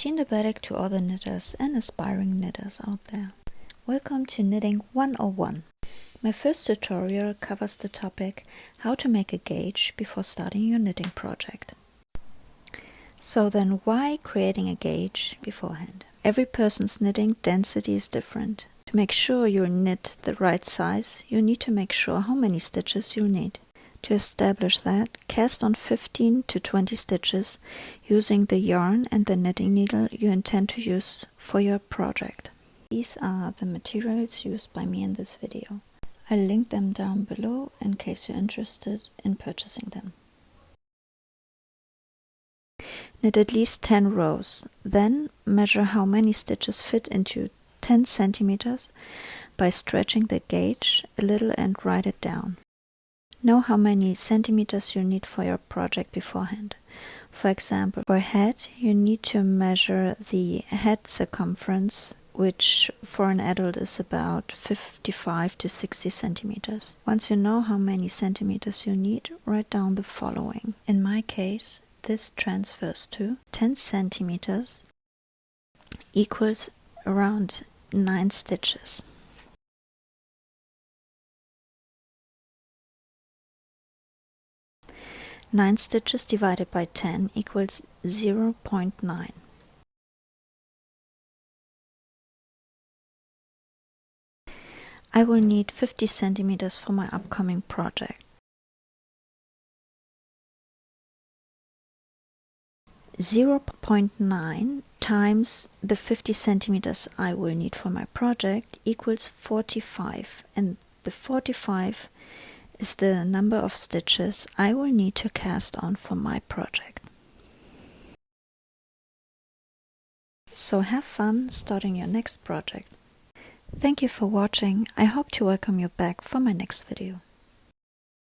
Barak to all the knitters and aspiring knitters out there. Welcome to Knitting 101. My first tutorial covers the topic how to make a gauge before starting your knitting project. So then why creating a gauge beforehand? Every person's knitting density is different. To make sure you'll knit the right size, you need to make sure how many stitches you'll need. To establish that, cast on 15 to 20 stitches using the yarn and the knitting needle you intend to use for your project. These are the materials used by me in this video. I'll link them down below in case you're interested in purchasing them. Knit at least 10 rows, then measure how many stitches fit into 10 centimeters by stretching the gauge a little and write it down. Know how many centimeters you need for your project beforehand. For example, for a head, you need to measure the head circumference, which for an adult is about 55 to 60 centimeters. Once you know how many centimeters you need, write down the following. In my case, this transfers to 10 centimeters equals around 9 stitches. Nine stitches divided by 10 equals 0.9. I will need 50 centimeters for my upcoming project. 0.9 times the 50 centimeters I will need for my project equals 45, and the 45 is the number of stitches I will need to cast on for my project. So have fun starting your next project. Thank you for watching. I hope to welcome you back for my next video.